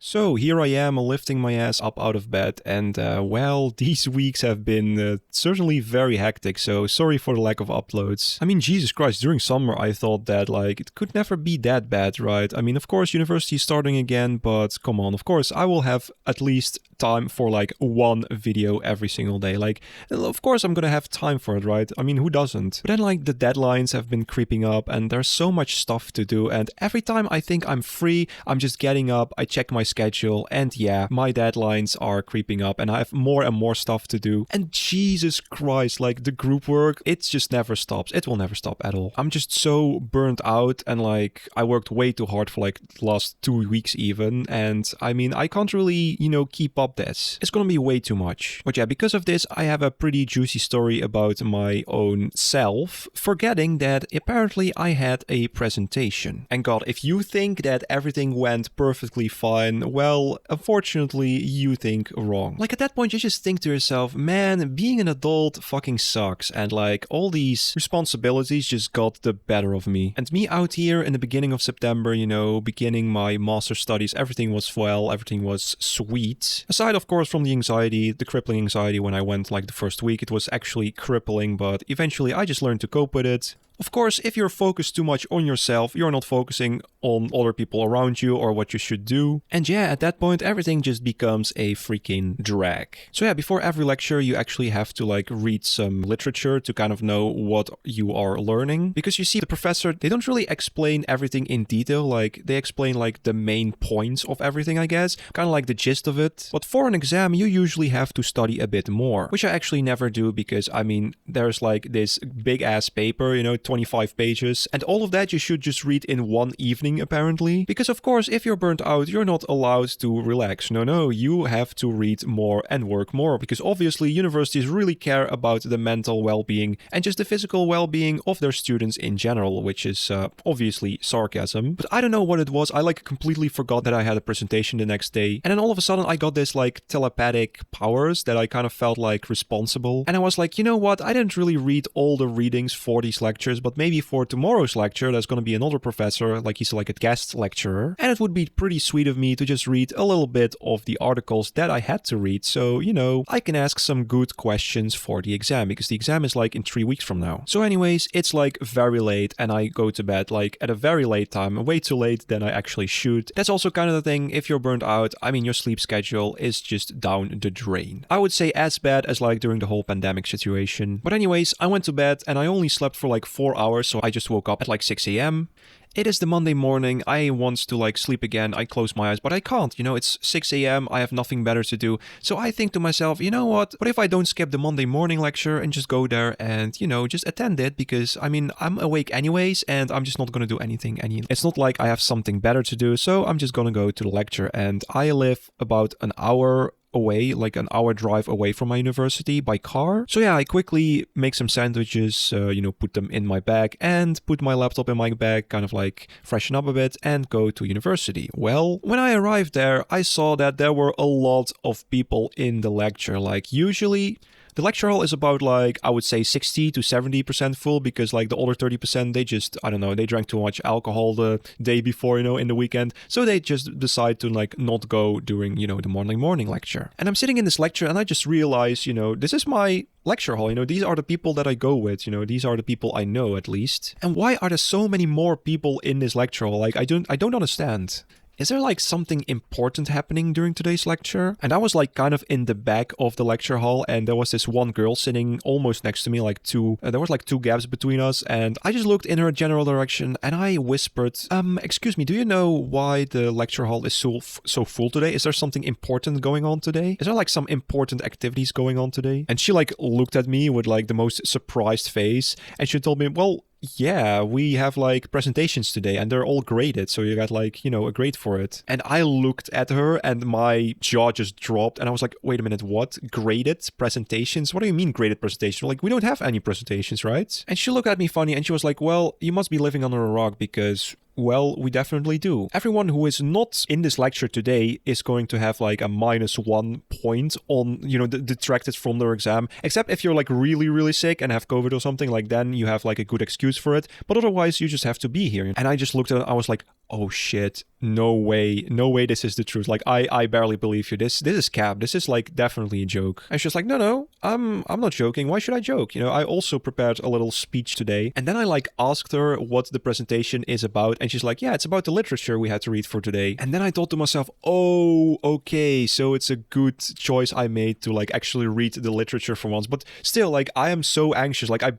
So here I am lifting my ass up out of bed, and well, these weeks have been certainly very hectic, so sorry for the lack of uploads. I mean, Jesus Christ, during summer I thought that, like, it could never be that bad, right? I mean, of course, university is starting again, but come on, of course, I will have at least time for, like, one video every single day. Like, of course I'm gonna have time for it, right? I mean, who doesn't? But then, like, the deadlines have been creeping up, and there's so much stuff to do, and every time I think I'm free, I'm just getting up, I check my schedule, and yeah, my deadlines are creeping up and I have more and more stuff to do. And Jesus Christ, like, the group work, it just never stops. It will never stop at all. I'm just so burnt out, and like, I worked way too hard for like the last 2 weeks even, and I mean, I can't really, keep up this. It's gonna be way too much. But yeah, because of this, I have a pretty juicy story about my own self, forgetting that apparently I had a presentation. And God, if you think that everything went perfectly fine, well, unfortunately, you think wrong. Like, at that point, you just think to yourself, man, being an adult fucking sucks, and like, all these responsibilities just got the better of me. And me out here in the beginning of September, beginning my master studies, everything was well, everything was sweet. Aside, of course, from the anxiety, the crippling anxiety when I went like the first week, it was actually crippling, but eventually I just learned to cope with it. Of course, if you're focused too much on yourself, you're not focusing on other people around you or what you should do. And yeah, at that point, everything just becomes a freaking drag. So yeah, before every lecture, you actually have to like read some literature to kind of know what you are learning. Because you see, the professor, they don't really explain everything in detail. Like, they explain like the main points of everything, I guess. Kind of like the gist of it. But for an exam, you usually have to study a bit more. Which I actually never do because, I mean, there's like this big ass paper, 25 pages, and all of that you should just read in one evening apparently. Because of course, if you're burnt out, you're not allowed to relax. No, you have to read more and work more, because obviously universities really care about the mental well-being and just the physical well-being of their students in general, which is obviously sarcasm. But I don't know what it was, I like completely forgot that I had a presentation the next day, and then all of a sudden I got this like telepathic powers that I kind of felt like responsible, and I was like, you know what, I didn't really read all the readings for these lectures, but maybe for tomorrow's lecture there's going to be another professor, like he's like a guest lecturer, and it would be pretty sweet of me to just read a little bit of the articles that I had to read, so I can ask some good questions for the exam, because the exam is like in 3 weeks from now. So anyways, it's like very late and I go to bed like at a very late time, way too late than I actually should. That's also kind of the thing, if you're burnt out, I mean, your sleep schedule is just down the drain. I would say as bad as like during the whole pandemic situation. But anyways, I went to bed and I only slept for like 4 hours, so I just woke up at like 6 a.m. It is the Monday morning, I want to like sleep again, I close my eyes, but I can't, it's 6 a.m, I have nothing better to do. So I think to myself, you know what if I don't skip the Monday morning lecture and just go there and, just attend it, because I mean, I'm awake anyways and I'm just not gonna do anything. It's not like I have something better to do, so I'm just gonna go to the lecture. And I live about an hour away, like an hour drive away from my university by car. So yeah, I quickly make some sandwiches, put them in my bag and put my laptop in my bag, kind of like freshen up a bit and go to university. Well, when I arrived there, I saw that there were a lot of people in the lecture. Like, usually the lecture hall is about like, I would say 60 to 70% full, because like the other 30%, they just, I don't know, they drank too much alcohol the day before, in the weekend. So they just decide to like not go during, the morning lecture. And I'm sitting in this lecture and I just realize, this is my lecture hall, these are the people that I go with, these are the people I know at least. And why are there so many more people in this lecture hall? Like, I don't understand. Is there like something important happening during today's lecture? And I was like kind of in the back of the lecture hall, and there was this one girl sitting almost next to me, like there was like 2 gaps between us, and I just looked in her general direction and I whispered, excuse me, do you know why the lecture hall is so full today? Is there something important going on today? Is there like some important activities going on today? And she like looked at me with like the most surprised face, and she told me, well, yeah, we have like presentations today and they're all graded, so you got like, a grade for it. And I looked at her and my jaw just dropped, and I was like, wait a minute, what? Graded presentations? What do you mean graded presentations? Like, we don't have any presentations, right? And she looked at me funny and she was like, well, you must be living under a rock, because well, we definitely do. Everyone who is not in this lecture today is going to have like a -1 point on, detracted from their exam. Except if you're like really, really sick and have COVID or something, like then you have like a good excuse for it. But otherwise, you just have to be here. And I just looked at it, I was like, oh shit, no way this is the truth. Like, I barely believe you. This is cap. This is like definitely a joke. And she's like, no, I'm not joking. Why should I joke? You know, I also prepared a little speech today. And then I like asked her what the presentation is about. And she's like, yeah, it's about the literature we had to read for today. And then I thought to myself, oh, okay, so it's a good choice I made to like actually read the literature for once. But still, like, I am so anxious. Like, I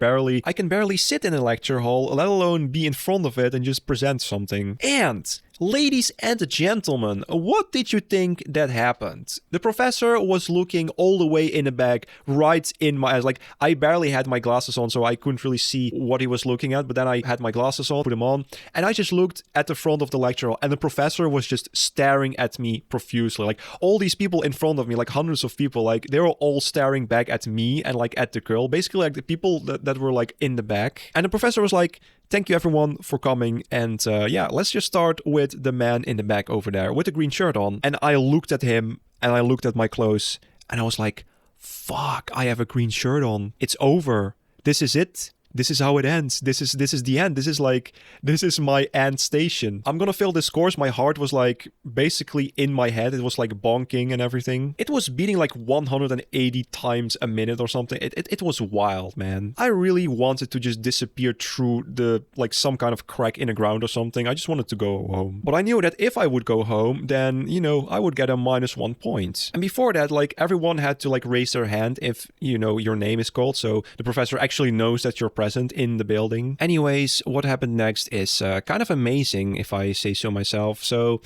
can barely sit in a lecture hall, let alone be in front of it and just present something. And ladies and gentlemen, what did you think that happened? The professor was looking all the way in the back, right in my eyes. Like, I barely had my glasses on, so I couldn't really see what he was looking at. But then I had my glasses on, put them on, and I just looked at the front of the lecture hall, and the professor was just staring at me profusely. Like, all these people in front of me, like hundreds of people, like, they were all staring back at me and like at the girl. Basically, like the people that were like in the back. And the professor was like, thank you everyone for coming, and yeah, let's just start with the man in the back over there with the green shirt on. And I looked at him and I looked at my clothes and I was like, fuck, I have a green shirt on. It's over. This is it. This is how it ends. This is the end. This is my end station. I'm gonna fail this course. My heart was like basically in my head. It was like bonking and everything. It was beating like 180 times a minute or something. It was wild, man. I really wanted to just disappear through the like some kind of crack in the ground or something. I just wanted to go home. But I knew that if I would go home, then, you know, I would get a -1 point. And before that, like, everyone had to like raise their hand if, you know, your name is called. So the professor actually knows that you're present in the building. Anyways, what happened next is kind of amazing, if I say so myself. So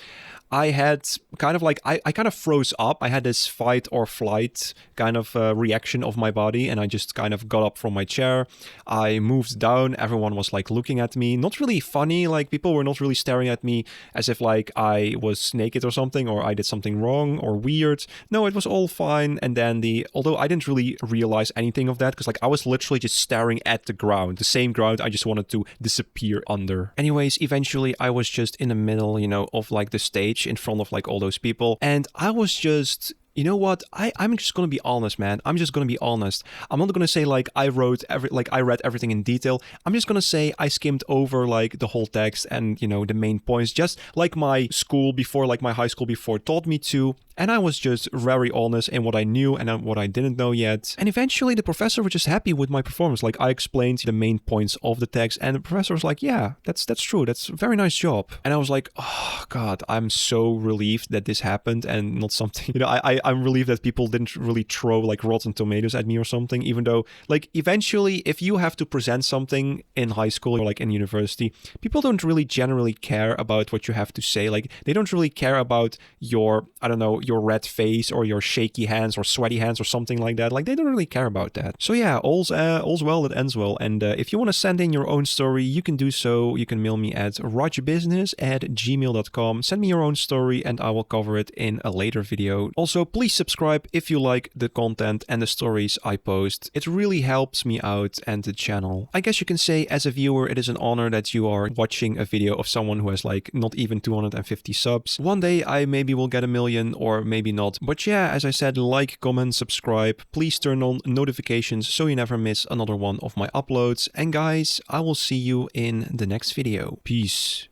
I had kind of like, I kind of froze up. I had this fight or flight kind of reaction of my body, and I just kind of got up from my chair. I moved down. Everyone was like looking at me. Not really funny. Like, people were not really staring at me as if like I was naked or something, or I did something wrong or weird. No, it was all fine and dandy. Although I didn't really realize anything of that, because like I was literally just staring at the ground, the same ground I just wanted to disappear under. Anyways, eventually I was just in the middle, you know, of like the stage in front of like all those people, and I was just, you know what? I'm just gonna be honest, man. I'm just gonna be honest. I'm not gonna say like I read everything in detail. I'm just gonna say I skimmed over like the whole text and, you know, the main points, just like my school before, like my high school before taught me to. And I was just very honest in what I knew and what I didn't know yet. And eventually the professor was just happy with my performance. Like, I explained the main points of the text, and the professor was like, yeah, that's true. That's a very nice job. And I was like, oh God, I'm so relieved that this happened and not something, you know, I'm relieved that people didn't really throw like rotten tomatoes at me or something, even though like eventually if you have to present something in high school or like in university, people don't really generally care about what you have to say. Like, they don't really care about your, I don't know, your red face or your shaky hands or sweaty hands or something like that. Like, they don't really care about that. So yeah, all's well that ends well. And if you want to send in your own story, you can do so. You can mail me at rogerbusiness@gmail.com. Send me your own story and I will cover it in a later video. Also, please subscribe if you like the content and the stories I post. It really helps me out and the channel. I guess you can say, as a viewer, it is an honor that you are watching a video of someone who has like not even 250 subs. One day I maybe will get 1 million, or maybe not. But yeah, as I said, like, comment, subscribe. Please turn on notifications so you never miss another one of my uploads. And guys, I will see you in the next video. Peace.